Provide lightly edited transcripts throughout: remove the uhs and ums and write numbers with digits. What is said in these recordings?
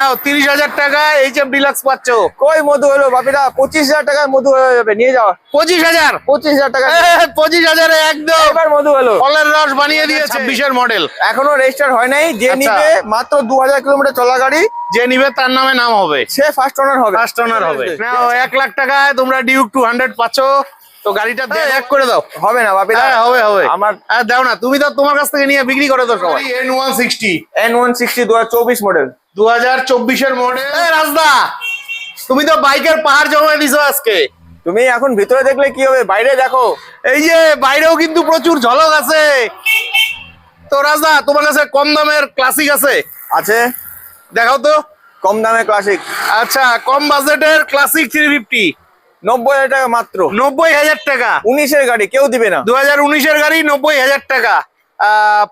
30,000 টাকা HF deluxe পাচ্ছ। কই মধু হলো বাপিরা, 25,000 টাকায় মধু হয়ে যাবে, নিয়ে যাও। 25,000 25,000 টাকা 25,000 একদম এবার মধু হলো। ফলের রস বানিয়ে দিয়েছে। 26-এর মডেল, এখনো রেজিস্টার হয় নাই। যে আচ্ছা। নিবে মাত্র 2000 কিলোমিটার চলা গাড়ি, যে নিবে তার নামে নাম হবে, সে ফার্স্ট ওনার হবে। ফার্স্ট ওনার হবে। নাও 1 লাখ টাকায় তোমরা ডিউক 200 পাচ্ছ। তো গাড়িটা এক করে দাও। হবে না বাপিরা? হ্যাঁ হবে হবে। আমার দাও না, তুমি তো তোমার কাছ থেকে নিয়ে বিক্রি করে দাও সবাই। N160 N160 2024 model. 2024-এর মডেল। রাজদা, তুমি তো বাইকের পাহাড় জমা দিছো আজকে। তুমি এখন ভিতরে দেখলে কি হবে, বাইরে দেখো। এই যে বাইরেও কিন্তু প্রচুর ঝলক আছে। তো রাজদা, তোমার কাছে কম দামের ক্লাসিক আছে? আছে, দেখাও তো। কম দামে ক্লাসিক। আচ্ছা, কম বাজেটের ক্লাসিক 350 90,000 টাকা মাত্র। 90,000 টাকা 19-এর গাড়ি, কেউ দিবে না। 2019-এর গাড়ি 90,000 টাকা।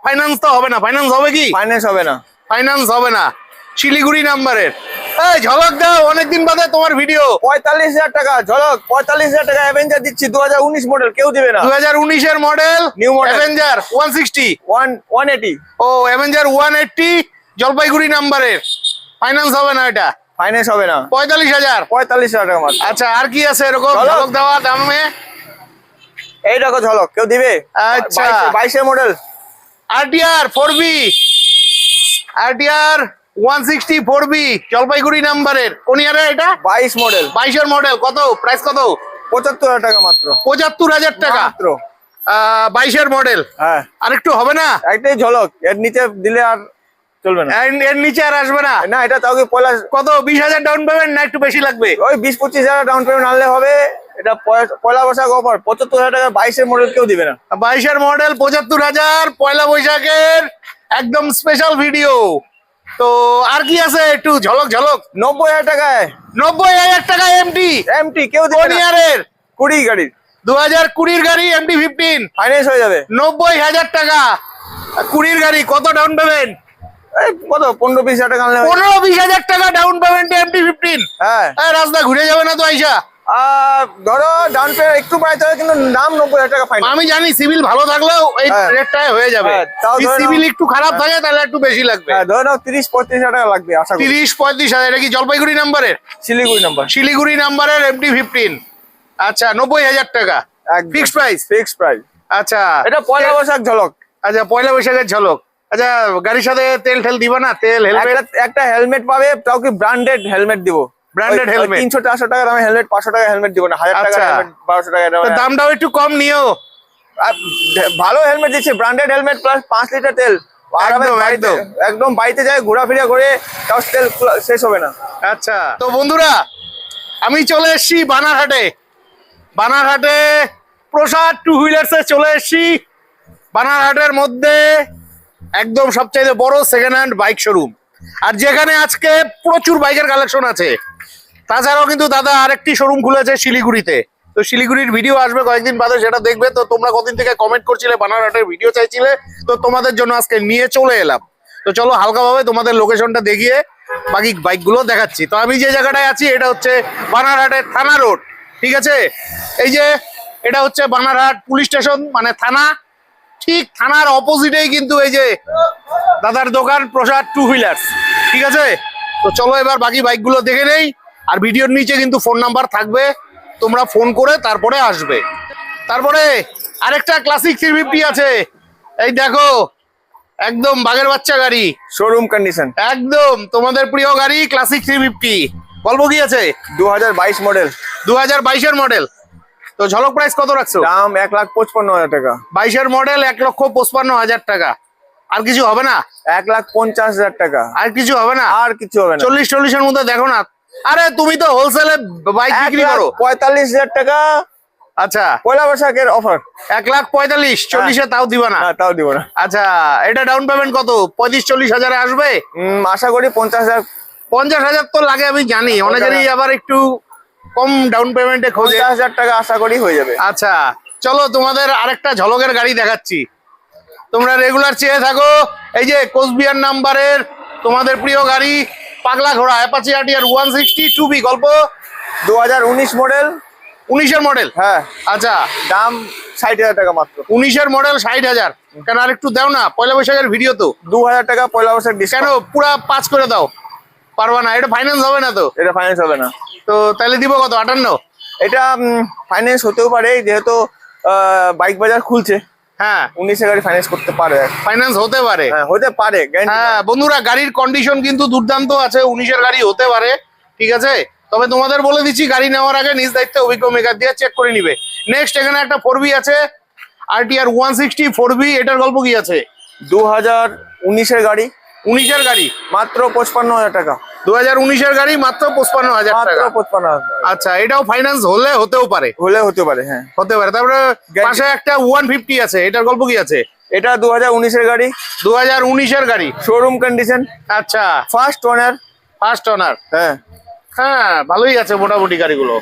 ফাইন্যান্স তো হবে না? ফাইন্যান্স হবে কি? ফাইন্যান্স হবে না। ফাইন্যান্স হবে না। শিলিগুড়ি নাম্বারের। এই ঝলক দাও, অনেকদিন বাদে তোমার ভিডিও। 45,000 টাকা ঝলক, 45,000 টাকা অ্যাভেঞ্জার দিচ্ছি, 2019 মডেল, কেউ দিবে না। 2019-এর মডেল, নিউ মডেল অ্যাভেঞ্জার 160 180। ও অ্যাভেঞ্জার 180 জলপাইগুড়ি নাম্বারের। ফাইন্যান্স হবে না এটা? ফাইন্যান্স হবে না। 45,000। 45,000 টাকা মাত্র। আচ্ছা, আর কি আছে এরকম ঝলক। ঝলক দেওয়া দামে? এই দেখো ঝলক, কেউ দিবে? আচ্ছা। 22-এর model. RTR 4B, RTR 160 4B Jalpaiguri নাম্বারের। কোন ইয়ারে এটা? 22 মডেল। 22-এর মডেল। কত প্রাইস? কত? 75,000 টাকা মাত্র। 75,000 টাকা মাত্র। 22-এর মডেল। হ্যাঁ, আর একটু হবে না? একটাই ঝলক, এর নিচে দিলে আর চলবে না। এর নিচে আর আসবে না? না, এটা তাও কি পয়লা। কত? 20,000 ডাউন পেমেন্ট না একটু বেশি লাগবে? ওই 20-25,000 ডাউন পেমেন্ট আনলে হবে। এটা পয়লা বৈশাখ অফার, 75,000 টাকা 22-এর মডেল, কেউ দিবে না। 22-এর মডেল 75,000 পয়লা বৈশাখের একদম স্পেশাল ভিডিও। তো আর কি আছে একটু ঝলক ঝলক? 90,000 টাকায় 90,000 টাকা এমটি। এমটি, কেউ দিবে কোন না। ইয়ারের? 20 গাড়ি, 2020-র গাড়ি এমটি 15। ফাইন্যান্স হয়ে যাবে। 90,000 টাকা 20-র গাড়ি। কত ডাউন পেমেন্ট? এই কত 15-20,000 টাকা আনলে হবে। 15-20,000 টাকা ডাউন পেমেন্ট এমটি 15। হ্যাঁ, রাস্তা ঘুরে যাবে না তো আইসা? ধরো ডাউন পেমেন্ট একটু বাড়াইতে হবে, কিন্তু দাম 90,000 টাকা ফাইনাল। আমি জানি সিভিল ভালো থাকলেও এই হ্যাঁ। রেটটায় হয়ে যাবে। হ্যাঁ, তাও ধরে নাও। সিভিল একটু খারাপ থাকে তাহলে একটু বেশি লাগবে। হ্যাঁ, ধরে নাও 30-35,000 টাকা লাগবে আশা করি। 30-35,000। এটা কি জলপাইগুড়ি নাম্বারের? শিলিগুড়ি নাম্বার। শিলিগুড়ি নাম্বারের এমটি 15। আচ্ছা, 90,000 টাকা ফিক্সড প্রাইস। Fix price. আচ্ছা, এটা পয়লা বৈশাখ ঝলক। আচ্ছা পয়লা বৈশাখের ঝলক। আচ্ছা, গাড়ির সাথে তেল ঠেল দিবা না? তেল হেলমেট? একটা হেলমেট পাবে, তাও কি ব্র্যান্ডেড হেলমেট দিব। ব্র্যান্ডেড হেলমেট 300-400 টাকা দামে হেলমেট, 500 টাকা হেলমেট দিব না। 1000 টাকা আচ্ছা। হেলমেট, 1200 টাকা তো দামটাও একটু কম নিও। ভালো হেলমেট দিচ্ছে, ব্র্যান্ডেড হেলমেট প্লাস 5 লিটার তেল। একদম, একদম। একদম বাড়িতে যায় ঘোরাফেরা করে, তাও তেল শেষ হবে না। আচ্ছা, তো বন্ধুরা আমি চলে এসেছি বানারহাটে। বানারহাটে প্রসাদ টু হুইলার্সে চলে এসেছি। বানারহাটের মধ্যে একদম সবচাইতে বড় সেকেন্ড হ্যান্ড বাইক শোরুম, আর যেখানে আজকে প্রচুর বাইকের কালেকশন আছে। তাছাড়াও কিন্তু দাদা আরেকটি শোরুম খুলেছে শিলিগুড়িতে। তো শিলিগুড়ির ভিডিও আসবে কয়েকদিন বাদে, সেটা দেখবে। তো তোমরা কদিন থেকে কমেন্ট করছিলে বানারহাটের ভিডিও চাইছিলে, তো তোমাদের জন্য আজকে নিয়ে চলে এলাম। তো চলো হালকাভাবে তোমাদের লোকেশনটা দেখিয়ে বাকি বাইকগুলো দেখাচ্ছি। তো আমি যে জায়গাটায় আছি এটা হচ্ছে বানারহাটের থানা রোড। ঠিক আছে, এই যে এটা হচ্ছে বানারহাট পুলিশ স্টেশন, মানে থানা। ঠিক থানার অপোজিটেই কিন্তু এই যে দাদার দোকান প্রসাদ টু হুইলার্স। ঠিক আছে, তো চলো এবার বাকি বাইকগুলো দেখে নেই। আর ভিডিওর নিচে কিন্তু ফোন নাম্বার থাকবে, তোমরা ফোন করে তারপরে আসবে। তারপরে আরেকটা ক্লাসিক 350 আছে। এই দেখো, একদম বাঘের বাচ্চা গাড়ি, শোরুম কন্ডিশন, একদম তোমাদের প্রিয় গাড়ি ক্লাসিক 350। গল্প কি আছে? 2022 মডেল। 2022-এর মডেল। তো ঝলক প্রাইস কত রাখছো? দাম 1,55,000 টাকা। 22-এর মডেল 1,55,000 টাকা। আর কিছু হবে না? 1,50,000 টাকা। আর কিছু হবে না? আর কিছু হবে না। 40-40-এর মধ্যে দেখো না। আরে তুমি তো হোলসেলে বাইক বিক্রি করো। 1,45,000 টাকা। আচ্ছা, পয়লা বৈশাখের অফার। 1,45,000। 40-এ তাও দিবা না? তাও দিব না। আচ্ছা, এটা ডাউন পেমেন্ট কত? 35-40,000-এ আসবে? আশা করি 50,000। 50,000 তো লাগে আমি জানি, অনেকেরই আবার একটু কম ডাউন পেমেন্টে খোঁজে। 50,000 টাকা আশা করি হয়ে যাবে। আচ্ছা, চলো তোমাদের আরেকটা ঝলকের গাড়ি দেখাচ্ছি। তোমরা রেগুলার চেয়ে থাকো এই যে কোচবিহার নাম্বারের তোমাদের প্রিয় গাড়ি পাগলা ঘোড়া অ্যাপাচি আরটিআর 160 2B। গল্প 2019 মডেল। 19-এর মডেল? হ্যাঁ। আচ্ছা, দাম 60,000 টাকা মাত্র। 19-এর মডেল 60,000। কেন আর একটু দাও না, পয়লা বৈশাখের ভিডিও তো। 2,000 টাকা পয়লা বৈশাখ কেন ডিসকাউন্ট। পুরা 5 করে দাও। পারবা না, এটা ফাইন্যান্স হবে না তো? এটা ফাইন্যান্স হবে না। তো তাহলে দিব কত? 58? এটা ফাইন্যান্স হতেও পারে, যেহেতু বাইক বাজার খুলছে। হ্যাঁ 19-এর গাড়ি ফাইন্যান্স করতে পারে। ফাইন্যান্স হতে পারে। হ্যাঁ হতে পারে, guarantee হ্যাঁ বন্ধুরা, গাড়ির কন্ডিশন কিন্তু দুর্দান্ত আছে, 19-এর গাড়ি হতে পারে, ঠিক আছে? তবে তোমাদের বলে দিচ্ছি, গাড়ি নেওয়ার আগে নিজ দায়িত্বে অভিজ্ঞ মেকার দিয়ে চেক করে নিবে। নেক্সট এখানে একটা 4B আছে, RTR 160 4B, এটার গল্প কি আছে? 2019-এর গাড়ি, 19-এর গাড়ি, মাত্র 55,000 টাকা। 2019-এর গাড়ি, মাত্র 55,000 মাত্র টাকা। 55,000 আচ্ছা, এটাও ফাইন্যান্স হলে হতেও পারে, হলে হতে পারে। হ্যাঁ হতে পারে। তারপরে পাশে একটা 150 আছে, এটার গল্প কি আছে? এটা 2019-এর গাড়ি, 2019-এর গাড়ি, শোরুম কন্ডিশন, আচ্ছা, ফার্স্ট ওনার। First owner. হ্যাঁ হ্যাঁ ভালোই আছে মোটামুটি গাড়িগুলো।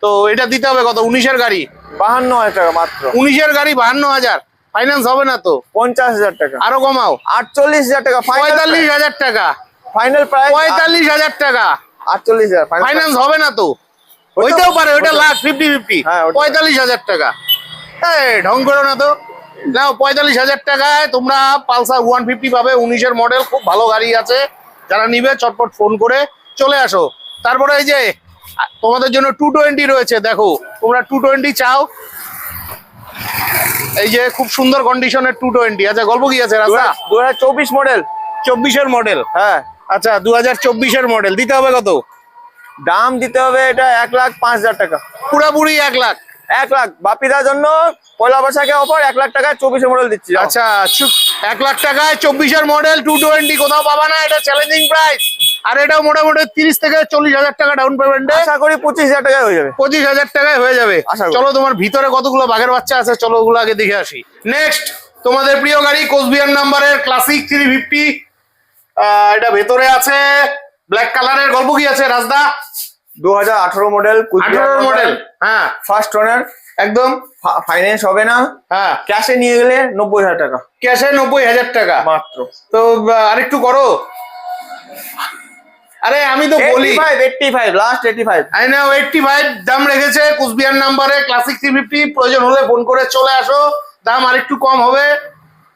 তো এটা দিতে হবে কত? 19-এর গাড়ি, 52,000 টাকা মাত্র। 19-এর গাড়ি 52,000, ফাইন্যান্স হবে না তো? 50,000 টাকা। আরো কমাও, 48,000 টাকা। 45,000 টাকা, ফাইনাল প্রাইস 45,000 টাকা, 48,000। ফাইন্যান্স হবে না তো? হইতেও পারে, ওইটা লাখ 50-50। হ্যাঁ, ওটা- 45,000 টাকা, ঢং করো না তো। নাও 45,000 টাকায় তোমরা পালসার 150 পাবে, 19-এর মডেল, খুব ভালো গাড়ি আছে। যারা নিবে চটপট ফোন করে চলে আসো। তারপরে এই যে তোমাদের জন্য 220 রয়েছে, দেখো তোমরা 220 চাও, এই যে খুব সুন্দর কন্ডিশনের 220। আচ্ছা গল্প কি আছে রাস্তা? 2024 মডেল। 24-এর মডেল, হ্যাঁ আচ্ছা 2024-এর মডেল, দিতে হবে কত? দাম দিতে হবে এটা 1,05,000 টাকা। পুরাপুরি 1 লাখ। 1 লাখ বাপিদার জন্য পয়লা বৈশাখে অফার। 1 লাখ টাকায় 24-এর মডেল দিচ্ছি। আচ্ছা 1 লাখ টাকায় 24-এর মডেল 220 কোথাও পাবা না, এটা চ্যালেঞ্জিং প্রাইস। আর এটাও মোটামুটি 30 থেকে 40,000 টাকা ডাউন পেমেন্টে, আশা করি 25,000 টাকায় হয়ে যাবে। 25,000 টাকায় হয়ে যাবে। আশা করি। চলো তোমার ভিতরে কতগুলো বাঘের বাচ্চা আছে, চলো ওগুলো আগে দেখে আসি। নেক্সট তোমাদের প্রিয় গাড়ি, কোচবিহার নাম্বারের ক্লাসিক 350, এটা ভেতরে আছে ব্ল্যাক কালারের, গল্প কি আছে রাজদা? 2018 মডেল, 18-এর মডেল, হ্যাঁ ফার্স্ট ওনার। একদম, ফাইন্যান্স হবে না, হ্যাঁ ক্যাশে নিয়ে গেলে 90,000 টাকা ক্যাশে 90,000 টাকা মাত্র। তো আরেকটু করো। আরে আমি তো বলি 85 লাস্ট 85। আই নাও 85 দাম রেখেছে কুচবিহার নাম্বারে, ক্লাসিক 350, প্রয়োজন হলে ফোন করে চলে আসো, দাম আরেকটু কম হবে।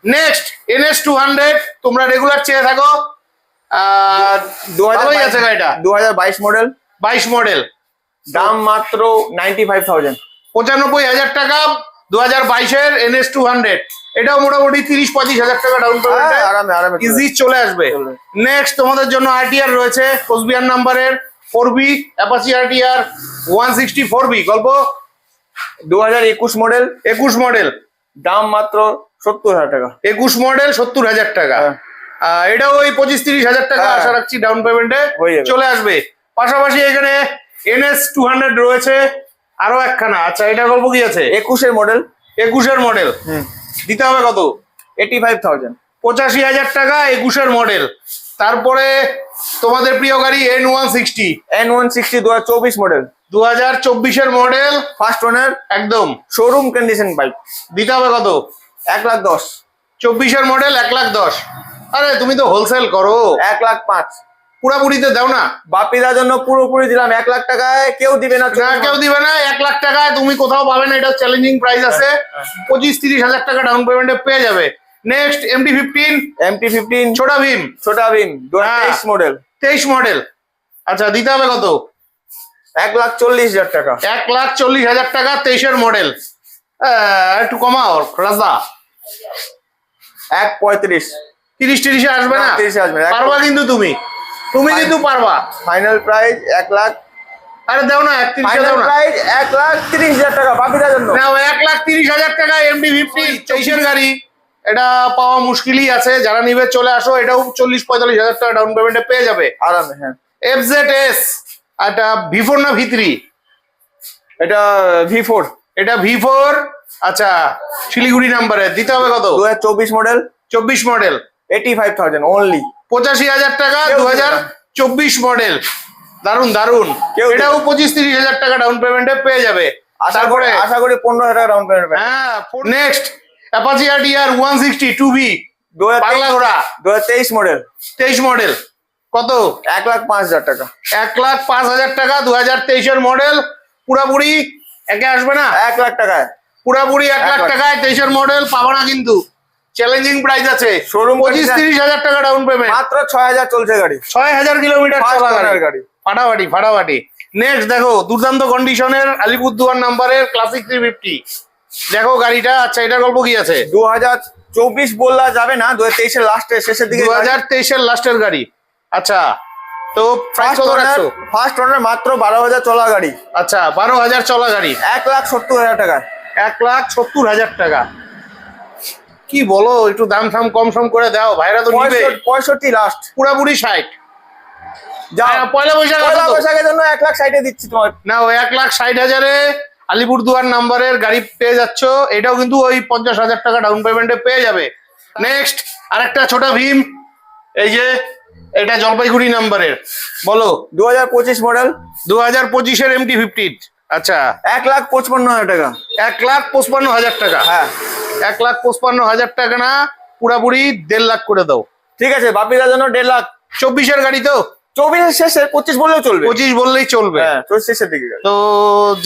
নেক্সট NS 200, তোমরা রেগুলার চেয়ে থাকো, ভালোই আছে গাড়িটা। 2022 মডেল, 22 মডেল, দাম মাত্র 95,000। 95,000 টাকা, 2022-এর NS 200, এটাও মোটামুটি 30-35,000 টাকা ডাউন পেমেন্টে আরামে আরামে ইজি চলে আসবে। নেক্সট তোমাদের জন্য RTR রয়েছে কোচবিহার নাম্বারের 4B, অ্যাপাচি RTR 160 4B, গল্প 2021 মডেল, 21 মডেল, দাম মাত্র 70,000 টাকা। 21 মডেল 70,000 টাকা। হ্যাঁ। এটাও ওই 25-30,000 টাকা হ্যাঁ। আশা রাখছি ডাউন পেমেন্টে হয়ে যাবে। চলে আসবে। পাশাপাশি এখানে NS 200 রয়েছে আরো একখানা। আচ্ছা এটা গল্প কি আছে? 21-এর মডেল, 21-এর মডেল, দিতে হবে কত? 85,000। 85,000 টাকা, 21-এর মডেল। তারপরে তোমাদের প্রিয় গাড়ি N160, N160 2024 মডেল, 2024-এর মডেল, ফার্স্ট ওনার, একদম শোরুম কন্ডিশন বাইক। দিতে হবে কত? 1,10,000। 24-এর মডেল 1,10,000। আরে তুমি তো হোলসেল করো, 1,05,000। পুরাপুরিতে দাও না। বাপিদার জন্য পুরোপুরি দিলাম 1 লাখ টাকায়, কেউ দিবে না। না কেউ দিবে না, 1 লাখ টাকায় তুমি কোথাও পাবে না, এটা চ্যালেঞ্জিং প্রাইস আছে। 25-30,000 টাকা ডাউন পেমেন্টে পেয়ে যাবে। Next MT-15, MT-15 Chhota Bheem, Chhota Bheem 2023 model, 23 model, আচ্ছা দিতে হবে কত? 1,40,000 টাকা। 1,40,000 টাকা, 23-এর মডেল, একটু কমাও রাজদা। 1,35,000। 30-30-এ আসবে না? 30 আসবে না। পারবা কিন্তু তুমি কিন্তু পারবা। Final price 1 lakh. আরে দাও না, 31-এ ফাইনাল দাও না। প্রাইস 1,30,000 টাকা বাপিদার জন্য। নাও 1,30,000 টাকা MT-15, 23-এর গাড়ি, এটা পাওয়া মুশকিলই আছে। যারা নিবে চলে আসো, এটাও 40-45,000 টাকা ডাউন পেমেন্টে পেয়ে যাবে আরামে। হ্যাঁ FZS, এটা V4 না V3? এটা V4, এটা V4, আচ্ছা শিলিগুড়ি নাম্বারে, দিতে হবে কত? 2024 মডেল, 24 মডেল, 85,000 অনলি। 85,000 টাকা, কেউ দিবে না। 2024 মডেল, দারুন দারুন। কেউ দিবে এটাও 25-30,000 টাকা ডাউন পেমেন্টে পেয়ে যাবে। আশা করি 15,000 টাকা ডাউন পেমেন্ট। হ্যাঁ নেক্সট অ্যাপাচি RTR 160 2B, পাগলা ঘোড়া, 2023 মডেল, 23 মডেল, কত? 1,05,000 টাকা। 1,05,000 টাকা, 2023-এর মডেল, পুরাপুরি একে আসবে না? 1 লাখ টাকায়। পুরাপুরি 1 লাখ টাকায় 23-এর মডেল পাবো না কিন্তু। চ্যালেঞ্জিং প্রাইস আছে, Showroom 25-30 হাজার টাকা ডাউন পেমেন্ট, মাত্র 6000 চলছে গাড়ি, 6000 কিলোমিটার First চলা owner গাড়ি, গাড়ি। ফাটাফাটি ফাটাফাটি। নেক্সট দেখো দুর্দান্ত কন্ডিশনের আলিপুরদুয়ার নাম্বারের ক্লাসিক 350, দেখো গাড়িটা। আচ্ছা এটার গল্প কি আছে? 2024 বললা যাবে না, 2023 এর লাস্টের শেষের দিকে 2023 লাস্টের গাড়ি। আচ্ছা তো প্রাইস কত রাখছো? ফার্স্ট ওনার মাত্র 12000 চলা গাড়ি। আচ্ছা 12,000 চলা গাড়ি, 1,70,000 টাকা। 1,70,000 টাকা। কি বলো, একটু দাম থাম কম সম করে দাও, ভাইরা তো নিবে। 65 লাস্ট, পুরাপুরি 60। যাও পয়লা বৈশাখ পয়লা বৈশাখের জন্য 1,60,000 এ দিচ্ছি তোমার। না, ওই 1,60,000-এ আলিপুরদুয়ার নাম্বারের গাড়ি পেয়ে যাচ্ছ। এটাও কিন্তু ওই 50,000 টাকা ডাউন পেমেন্টে পেয়ে যাবে। নেক্সট আরেকটা ছোট ভীম, এই যে এটা জলপাইগুড়ি নাম্বারের, বলো। 2025 মডেল, 2025-এর MT-50। আচ্ছা 1,55,000 টাকা। 1,55,000 টাকা। হ্যাঁ 1,55,000 টাকা না, পুরাপুরি 1.5 লাখ করে দাও। ঠিক আছে, বাপিদার জন্য 1.5 লাখ। 24-এর গাড়ি তো, 24 শেষে 25 বললেও চলবে। 25 বললেই চলবে। হ্যাঁ 24 শেষের দিকে গাড়ি। তো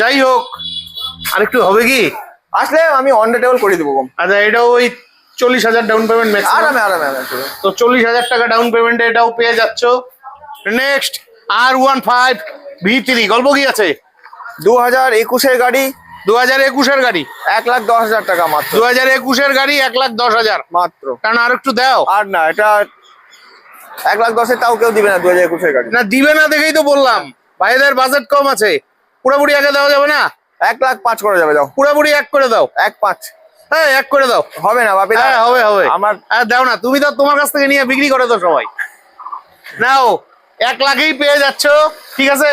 যাই হোক, আরেকটু হবে কি? আসলে আমি অন দ্য টেবল করে দেবো কম। আচ্ছা এটাও ওই 40,000 ডাউন পেমেন্ট ম্যাক্সিমাম। আরামে আরামে আরামে চলবে। তো 40,000 টাকা ডাউন পেমেন্টে এটাও পেয়ে যাচ্ছ। নেক্সট R15 V3, গল্প কি আছে? 2021 এর গাড়ি, 2021-এর গাড়ি, 1,10,000 টাকা মাত্র। 2021-এর গাড়ি 1,10,000 মাত্র। কারণ আর একটু দাও। আর না, এটা 1,10,000 তাও কেউ দিবে না 2021 এর গাড়ি। না দিবে না দেখেই তো বললাম, ভাইদের বাজেট কম আছে। পুরোপুরি একে দেওয়া যাবে না? 1,05,000 করে যাবে, যাও পুরোপুরি এক করে দাও। 1,05,000 হ্যাঁ এক করে দাও। হবে না বাপি? হ্যাঁ হবে হবে। আমার দাও না, তুমি তো তোমার কাছ থেকে নিয়ে বিক্রি করে তো সবাই। নাও 1 লাখেই পেয়ে যাচ্ছ, ঠিক আছে।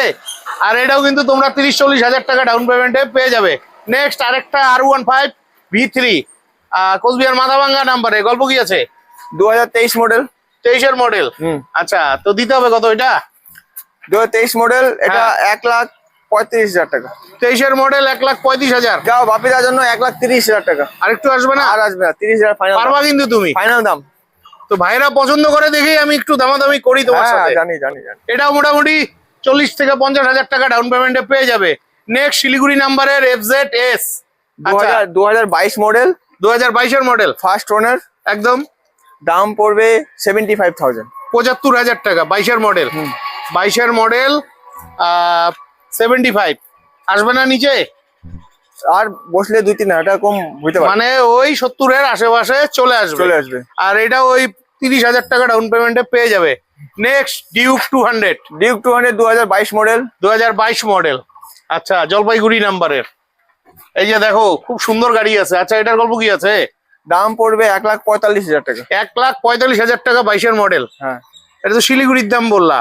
আর এটাও কিন্তু তোমরা 30-40 হাজার টাকা ডাউন পেমেন্টে পেয়ে যাবে। নেক্সট আরেকটা R15 V3, কোচবিহার মাথাভাঙ্গা নাম্বারে, গল্প কি আছে? 2023 মডেল, 23-এর মডেল। আচ্ছা তো দিতে হবে কত এটা? 2023 মডেল, এটা হ্যাঁ। 1,35,000 টাকা। 23-এর মডেল 1,35,000। যাও বাপিদার জন্য 1,30,000 টাকা। আর একটু আসবে না? আর আসবে না, 30,000 ফাইনাল। পারবা কিন্তু তুমি। ফাইনাল দাম। তো ভাইরা পছন্দ করে দেখেই আমি একটু দামাদামি করি তোমার হ্যাঁ সাথে। জানি জানি জানি। এটাও মোটামুটি 40-50 হাজার টাকা ডাউন পেমেন্টে পেয়ে যাবে। নেক্সট শিলিগুড়ি নাম্বারের FZS, 2022 মডেল, 2022-এর মডেল, ফার্স্ট ওনার, একদম দাম পড়বে 75,000। 75,000 টাকা। 22-এর মডেল, 22-এর মডেল 75 আসবে না নিচে? আর বসলে 2-3 হাজার টাকা কম হইতে পারে, মানে ওই 70-এর আশেপাশে চলে আসবে। চলে আসবে। আর এটা ওই 30,000 টাকা ডাউন পেমেন্টে পেয়ে যাবে। Next Duke 200, Duke 200 2022 model, 2022 model. আচ্ছা জলপাইগুড়ি নাম্বারের, এই যে দেখো খুব সুন্দর গাড়ি আছে। আচ্ছা এটার গল্প কি আছে? দাম পড়বে 1,45,000 টাকা। 1,45,000 টাকা 22-এর মডেল। হ্যাঁ এটা তো শিলিগুড়ির দাম বললা,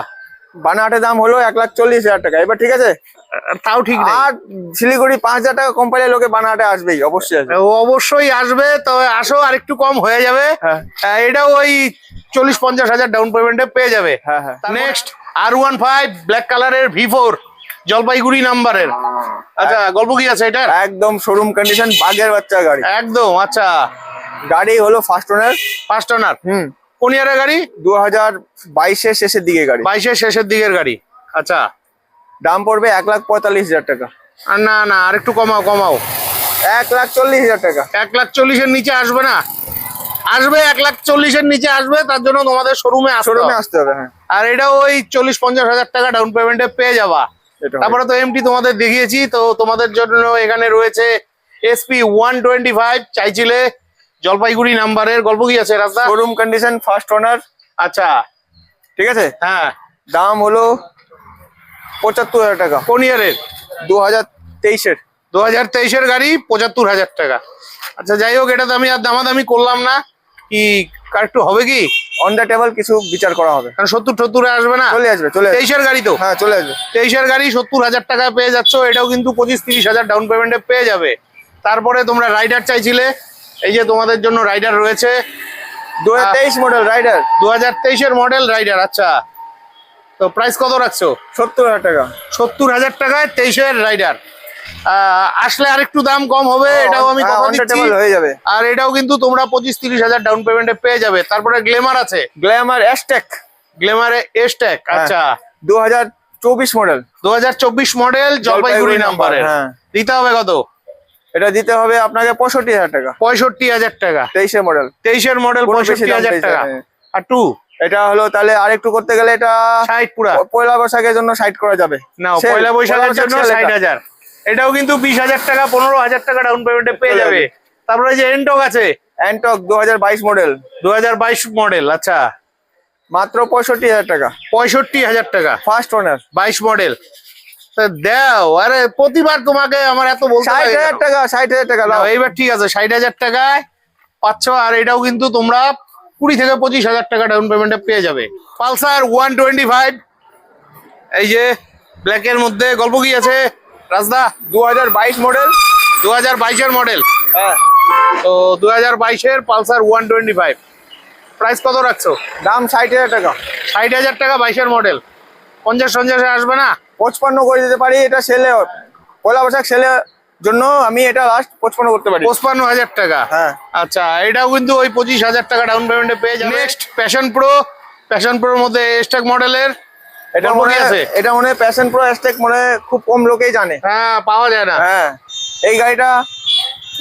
বানাহাটের দাম হলো 1,40,000 টাকা। এবার ঠিক আছে, তাও ঠিক নেই। আর শিলিগুড়ি 5,000 টাকা কম পাইলে লোকে বানাহাটে আসবেই, অবশ্যই আসবে। ও অবশ্যই আসবে, তবে আসো আর একটু কম হয়ে যাবে। হ্যাঁ এটাও ওই 40-50 হাজার ডাউন পেমেন্টে পেয়ে যাবে। হ্যাঁ হ্যাঁ। নেক্সট R15 ব্ল্যাক কালারের V4, জলপাইগুড়ি নাম্বারের। আচ্ছা গল্প কি আছে এটার? একদম শোরুম কন্ডিশন, বাগের বাচ্চা গাড়ি একদম। আচ্ছা গাড়ি হলো ফার্স্ট ওনার। First owner. কোন ইয়ারের গাড়ি? 2022 এর শেষের দিকে গাড়ি, 22-এর শেষের দিকের গাড়ি। আচ্ছা দাম পড়বে 1,45,000 টাকা। আর না না, আর একটু কমাও কমাও। 1,40,000 টাকা। 1,40,000-এর নিচে আসবে না? আসবে 1,40,000-এর নিচে আসবে, তার জন্য তোমাদের শোরুমে শোরুমে আসতে হবে। হ্যাঁ আর এটাও ওই 40-50 হাজার টাকা ডাউন পেমেন্টে পেয়ে যাবা। এটা হবে। তারপরে তো এমটি তোমাদের দেখিয়েছি, তো তোমাদের জন্য এখানে রয়েছে SP 125, চাইছিলে জলপাইগুড়ি নাম্বারের। গল্প কি আছে রাস্তা? Showroom condition, first owner. আচ্ছা ঠিক আছে, হ্যাঁ। দাম হলো 75,000 টাকা। কোন ইয়ারের? 2023 এর। 2023-এর গাড়ি, 75,000 টাকা। আচ্ছা যাই হোক, এটা তো আমি আর দামাদামি করলাম না, কি আর একটু হবে কি? অন দ্য টেবল কিছু বিচার করা হবে। কারণ 70-70-এ আসবে না? চলে আসবে চলে আসবে। 23-এর গাড়ি তো। হ্যাঁ চলে আসবে। 23-এর গাড়ি 70,000 টাকায় পেয়ে যাচ্ছ। এটাও কিন্তু 25-30 হাজার ডাউন পেমেন্টে পেয়ে যাবে। তারপরে তোমরা রাইডার চাইছিলে, এই যে তোমাদের জন্য রাইডার রয়েছে। 2023 মডেল রাইডার, 2023-এর মডেল রাইডার। আচ্ছা তো প্রাইস কত রাখছো? 70,000 টাকা। 70,000 টাকায় 23-এর রাইডার। আসলে আরেকটু দাম কম হবে, এটাও আমি কথা অন দ্য দিচ্ছি। টেবল হয়ে যাবে। আর এটাও কিন্তু তোমরা 25-30 হাজার ডাউন পেমেন্টে পেয়ে যাবে। তারপরে গ্ল্যামার আছে, গ্ল্যামার এসটেক, গ্ল্যামারে এসটেক। আচ্ছা 2024 মডেল, 2024 মডেল, জলপাইগুড়ি নাম্বারের। হ্যাঁ দিতে হবে কত? এটা দিতে হবে আপনাকে 65,000 টাকা। 65,000 টাকা। 23-এর মডেল। 23-এর মডেল, কোনো বেশি দাম 65,000 টাকা। চাইছে না। আর টু এটা হলো তাহলে আরেকটু করতে গেলে এটা 60 পুরা। পয়লা বৈশাখের জন্য 60 করা যাবে। না, Sell, পয়লা বৈশাখের জন্য sell এটা। 60,000। এটাও কিন্তু 20,000 টাকা, 15,000 টাকা ডাউন পেমেন্টে পেয়ে চলে যাবে। যাবে। তারপরে যে এন্টক আছে অ্যান্টক 2022 মডেল, 2022 মডেল, আচ্ছা মাত্র 65,000 টাকা। 65,000 টাকা, ফার্স্ট ওনার। 22 মডেল। দাও, আরে প্রতিবার তোমাকে আমার এত বলতে লাগে 60,000 কেন? টাকা, 60,000 টাকা না, দাও। এইবার ঠিক আছে, 60,000 টাকায় পাচ্ছ। আর এটাও কিন্তু তোমরা 20 থেকে 25,000 টাকা ডাউন পেমেন্টে পেয়ে যাবে। পালসার 125, এই যে ব্ল্যাক এর মধ্যে। গল্প কি আছে রাজদা? 2022 মডেল। 2022-এর মডেল। হ্যাঁ, তো 2022-এর পালসার 125 প্রাইস কত রাখছো? দাম 60,000 টাকা। 60,000 টাকা, 22-এর মডেল। 50 আসবে না? 55 করে দিতে পারি। এটা সেলে, পয়লা বৈশাখ সেলের জন্য আমি এটা লাস্ট 55 করতে পারি। 55,000 টাকা। হ্যাঁ। আচ্ছা, এটাও কিন্তু ওই 25,000 টাকা ডাউন পেমেন্টে পেয়ে যাবে। Next passion pro. প্যাশন প্রোর মধ্যে স্টক মডেলের। এটা গল্প মনে কি আছে? এটা মনে প্যাশন প্রো স্টেক মনে খুব কম লোকেই জানে। হ্যাঁ, পাওয়া যায় না। হ্যাঁ, এই গাড়িটা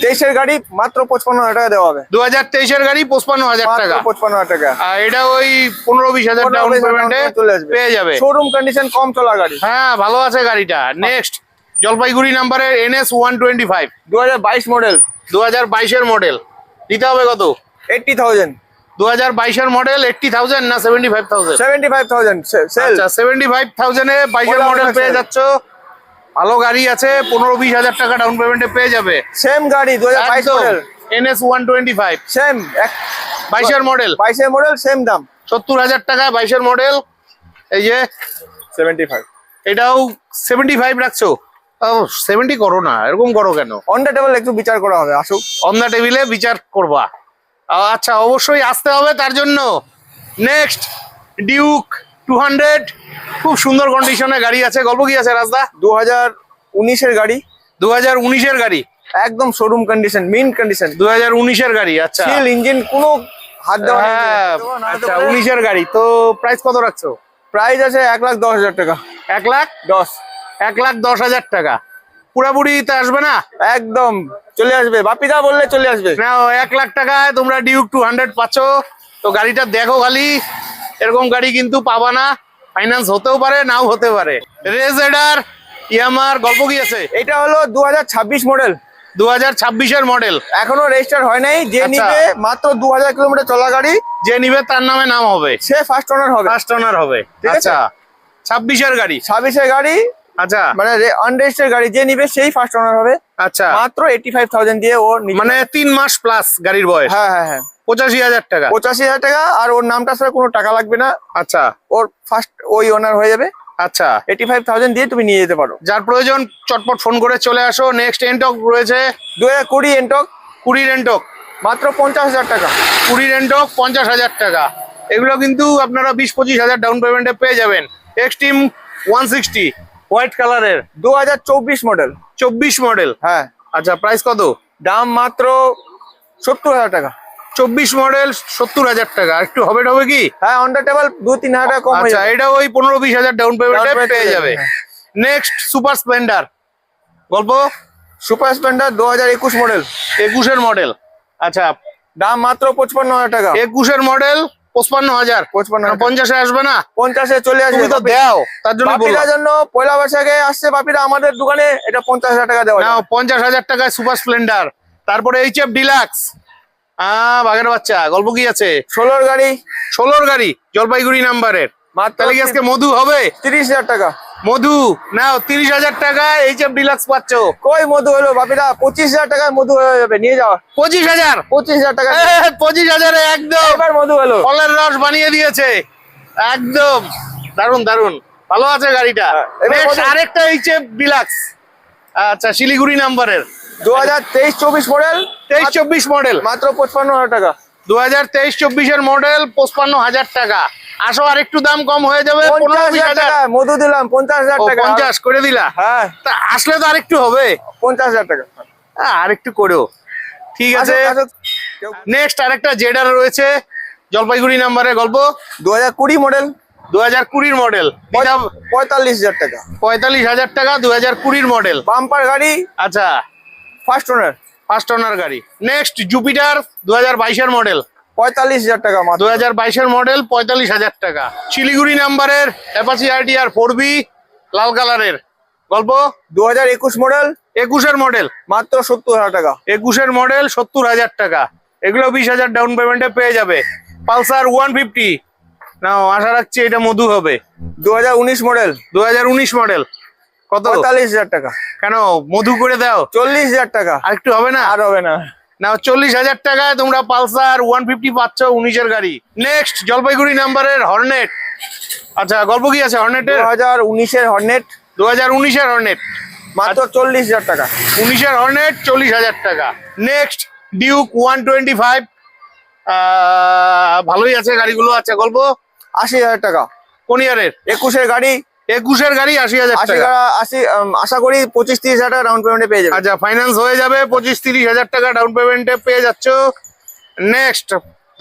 23-এর গাড়ি, মাত্র 55,000 টাকা দেওয়া হবে। 2023-এর গাড়ি 55,000 মাত্র টাকা। 55,000 টাকা। আর এটা ওই 15-20,000 ডাউন পেমেন্টে চলে আসবে, পেয়ে যাবে। শোরুম কন্ডিশন, কম চলা গাড়ি। হ্যাঁ, ভালো আছে গাড়িটা। নেক্সট জলপাইগুড়ি নাম্বারের NS 125, 2022 মডেল, 2022-এর মডেল। দিতে হবে কত? 80,000। 2022-এর মডেল 80,000 না 75,000? 75,000 সেল। আচ্ছা, 75,000-এ 22-এর মডেল পেয়ে যাচ্ছ। ভালো গাড়ি আছে, 15-20,000 টাকা ডাউন পেমেন্টে পেয়ে যাবে। সেম গাড়ি 2022 একদম মডেল, NS 125, সেম 22-এর মডেল, 22-এর মডেল, সেম দাম 70,000 টাকা, 22-এর মডেল। এই যে 75। এটাও 75 রাখছো? ও, 70 করো না, এরকম করো কেন? অন দ্য টেবল একটু বিচার করা হবে, আসুক। অন দ্য টেবিলে বিচার করবা? আচ্ছা, অবশ্যই আসতে হবে তার জন্য। নেক্সট ডিউক 200, খুব সুন্দর কন্ডিশনে গাড়ি আছে। গল্প কি আছে রাজদা? 2019-এর গাড়ি, 2019-এর গাড়ি, একদম শোরুম কন্ডিশন, মিন্ট কন্ডিশন, 2019-এর গাড়ি। আচ্ছা, সিল ইঞ্জিন, কোনো হাত দেওয়া নেই। হ্যাঁ, আচ্ছা 19-এর গাড়ি। তো প্রাইস কত রাখছো? প্রাইস আছে 1,10,000 টাকা। 1,10,000? 1,10,000 টাকা পুরাপুরিতে আসবে না? একদম চলে আসবে, বাপিদা বললে চলে আসবে। না, 1,00,000 টাকায় তোমরা ডিউক 200 পাচ্ছ। তো গাড়িটা দেখো খালি, এরকম গাড়ি কিন্তু পাবা না। ফাইন্যান্স হতেও পারে, নাও হতে পারে। রেজেডার ইয়ামার। গল্প কি আছে? এটা হলো 2026 মডেল, 2026-এর মডেল। এখনো রেজিস্টার হয় নাই। যে আচ্ছা। নিবে, মাত্র 2000 কিলোমিটার চলা গাড়ি, যে নিবে তার নামে নাম হবে, সে ফার্স্ট ওনার হবে। ফার্স্ট ওনার হবে। ঠিক আছে। আচ্ছা, 26-এর গাড়ি। 26-এর গাড়ি, আচ্ছা, মানে আনরেজিস্টার্ড গাড়ি, যে নিবে সেই ফার্স্ট ওনার হবে। আচ্ছা, মাত্র 85,000 দিয়ে ও মানে 3 মাস প্লাস গাড়ির বয়স। হ্যাঁ হ্যাঁ হ্যাঁ, 85,000 টাকা। 85,000 টাকা। আর ওর নামটা ছাড়া কোনো টাকা লাগবে না, আচ্ছা, ওর ফার্স্ট ওই ওনার হয়ে যাবে। আচ্ছা, 85,000 দিয়ে তুমি নিয়ে যেতে পারো। যার প্রয়োজন চটপট ফোন করে চলে আসো। নেক্সট এন্টক রয়েছে 2020 এন্টক, 20 এন্টক, মাত্র 50,000 টাকা। 20 এন্টক 50,000 টাকা। এগুলো কিন্তু আপনারা 20-25,000 ডাউন পেমেন্টে পেয়ে যাবেন। এক্সট্রিম 160 হোয়াইট কালারের, 2024 মডেল। 24 মডেল। হ্যাঁ, আচ্ছা, প্রাইস কত? দাম মাত্র 70,000 টাকা। 24 মডেল 70,000 টাকা। আর একটু হবে কি? হ্যাঁ, অন দ্য টেবল 2-3 হাজার টাকা কম হয়ে আচ্ছা, যাবে। এটা ওই 15-20,000 ডাউন পেমেন্টে Down payment পেয়ে পেয়ে যাবে। যাবে, হ্যাঁ। Next super Splendor. গল্প সুপার স্প্লেন্ডার 2021 মডেল, 21-এর মডেল। আচ্ছা, দাম মাত্র 55,000 টাকা। 21-এর মডেল 55,000। 55,000 50-এ আসবে না? 50-এ চলে আসবে। তুমি তো দাও, তার জন্য বাপির বললাম। জন্য পয়লা বৈশাখে আসছে বাপিরা আমাদের দোকানে, এটা 50,000 টাকা দেওয়া না, যাবে। 50,000 টাকায় সুপার স্প্লেন্ডার। তারপরে HF ডিলাক্স। বাঘের বাচ্চা। গল্প কি আছে? 16-র গাড়ি, 16-র গাড়ি, জলপাইগুড়ি নাম্বারের। মাত্র তাহলে কি আজকে মধু হবে? 30,000 টাকা। মধু নাও, 30,000 টাকায় HF ডিলাক্স পাচ্ছ। কই মধু হলো বাপিরা? 25,000 টাকায় মধু হয়ে যাবে, নিয়ে যাও। 25,000? 25,000 টাকা 25,000-এ একদম এবার মধু হলো। ফলের রস বানিয়ে দিয়েছে। একদম দারুন দারুন, ভালো আছে গাড়িটা। এবার Next মধু- আরেকটা HF ডিলাক্স। আচ্ছা, শিলিগুড়ি নাম্বারের, 2023-24 মডেল, 23-24 মডেল, মাত্র 55,000 টাকা। 2023-24-এর মডেল 55,000 টাকা। আসো, আর একটু দাম কম হয়ে যাবে। 50,000 15-20,000 টাকা মধু দিলাম, 50,000 টাকা। 50 করে দিলা? হ্যাঁ, তা আসলে তো আরেকটু হবে। 50,000 টাকা। আরেকটু করেও ঠিক আছে। আসুক, আসুক। নেক্সট আরেকটা জেডার রয়েছে জলপাইগুড়ি নাম্বারের। গল্প 2020 মডেল, 2020-র মডেল। 45,000 টাকা। 45,000 টাকা, 2020-র মডেল। বাম্পার গাড়ি, আচ্ছা, ফার্স্ট ওনার। ফার্স্ট ওনার গাড়ি। নেক্সট জুপিটার 2022-এর মডেল, 45,000 টাকা মাত্র। 2022-এর মডেল, 45,000 টাকা। শিলিগুড়ি নাম্বারের অ্যাপাচি আরটিআর 4B লাল কালারের, গল্প 2021 মডেল, 21-এর মডেল, মাত্র 70,000 টাকা। 21-এর মডেল, 70,000 টাকা। এগুলো 20,000 ডাউন পেমেন্টে পেয়ে যাবে। পালসার 150, না আশা রাখছি এটা মধু হবে। 2019 মডেল, 2019 মডেল, কত? 45,000 টাকা। কেন মধু করে দাও, 40,000 টাকা। আর একটু হবে না? আর হবে না। না, 40,000 টাকায় তোমরা পালসার 150 পাচ্ছ 19-এর গাড়ি। নেক্সট জলপাইগুড়ি নাম্বারের হর্নেট। আচ্ছা, গল্প কি আছে হর্নেটের? 2019-এর হর্নেট, 2019-এর হর্নেট, মাত্র 40,000 টাকা। 19-এর হর্নেট, 40,000 টাকা। নেক্সট ডিউক 125, ভালোই আছে গাড়িগুলো। আচ্ছা, গল্প 80,000 টাকা। কোন ইয়ারের? 21-এর গাড়ি, 21-এর গাড়ি, 80,000 টাকা। 80 আশা করি 25-30,000 টাকা ডাউন পেমেন্টে পেয়ে যাবে। আচ্ছা, ফাইন্যান্স হয়ে যাবে, 25-30,000 টাকা ডাউন পেমেন্টে পেয়ে যাচ্ছ। নেক্সট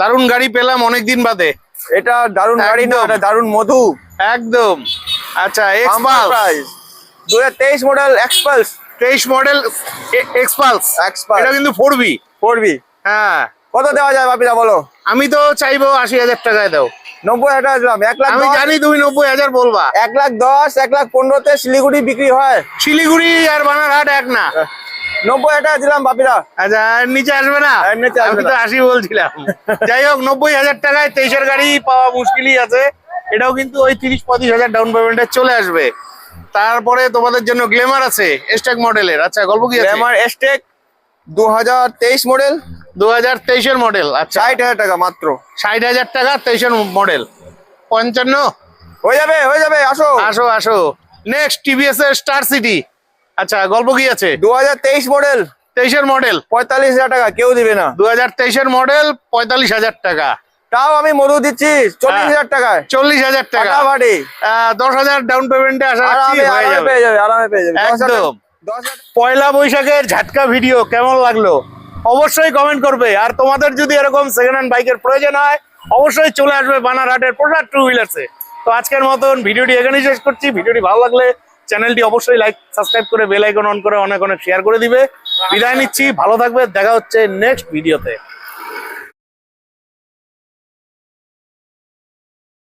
দারুণ গাড়ি পেলাম অনেকদিন বাদে। এটা দারুণ গাড়ি না, একদম। এটা দারুণ মধু একদম। আচ্ছা, Xpulse, price 2023 model Xpulse. 23 model Xpulse, Xpulse এটা কিন্তু 4B। 4B হ্যাঁ, কত দেওয়া যায় বাপিদা বলো? আমি তো চাইবো 80,000 টাকায় দাও। 90,000 টাকা দিলাম। 1 লাখ আমি জানি তুমি 90,000 বলবা। 1,10,000 1,15,000 শিলিগুড়ি বিক্রি হয়। শিলিগুড়ি আর বানারহাট এক না। 90,000 টাকা দিলাম বাপিদা। আচ্ছা, আর নিচে আসবে না? আর নিচে আসবে আমি তো না। 80 বলছিলাম। যাই হোক, 90,000 টাকায় 23-এর গাড়ি পাওয়া মুশকিলই আছে। এটাও কিন্তু ওই 30-35,000 ডাউন পেমেন্টে চলে আসবে। তারপরে তোমাদের জন্য গ্ল্যামার আছে এস্টেক মডেলের। আচ্ছা, গল্প কি আছে? গ্ল্যামার এস্টেক 2023 মডেল, 2023-এর মডেল। আচ্ছা, 60,000 টাকা মাত্র। 60,000 টাকা, 23-এর মডেল, 55। হয়ে যাবে আসো। আসো আসো। নেক্সট টিভিএস এর স্টার সিটি। আচ্ছা, গল্প কি আছে? 2023 মডেল, 23-এর মডেল, 45,000 টাকা, কেউ দিবে না। 2023-এর মডেল, 45,000 টাকা। তাও আমি মধু দিচ্ছি 40,000 টাকায়। 40,000 টাকা, ফাটাফাটি। 10,000 ডাউন পেমেন্টে আশা রাখছি আরামে হয়ে আরামে যাবে। পেয়ে যাবে, আরামে পেয়ে যাবে। একদম। 10,000 পয়লা বৈশাখের ঝাটকা ভিডিও কেমন লাগলো অবশ্যই কমেন্ট করবে। আর তোমাদের যদি এরকম সেকেন্ড হ্যান্ড বাইকের প্রয়োজন হয় অবশ্যই চলে আসবে বানারহাটের প্রসাদ টু হুইলার্সে। তো আজকের মতন ভিডিওটি এখানেই শেষ করছি। ভিডিওটি ভালো লাগলে চ্যানেলটি অবশ্যই লাইক সাবস্ক্রাইব করে বেল আইকন অন করে অনেক অনেক শেয়ার করে দিবে। বিদায় নিচ্ছি, ভালো থাকবে, দেখা হচ্ছে নেক্সট ভিডিওতে।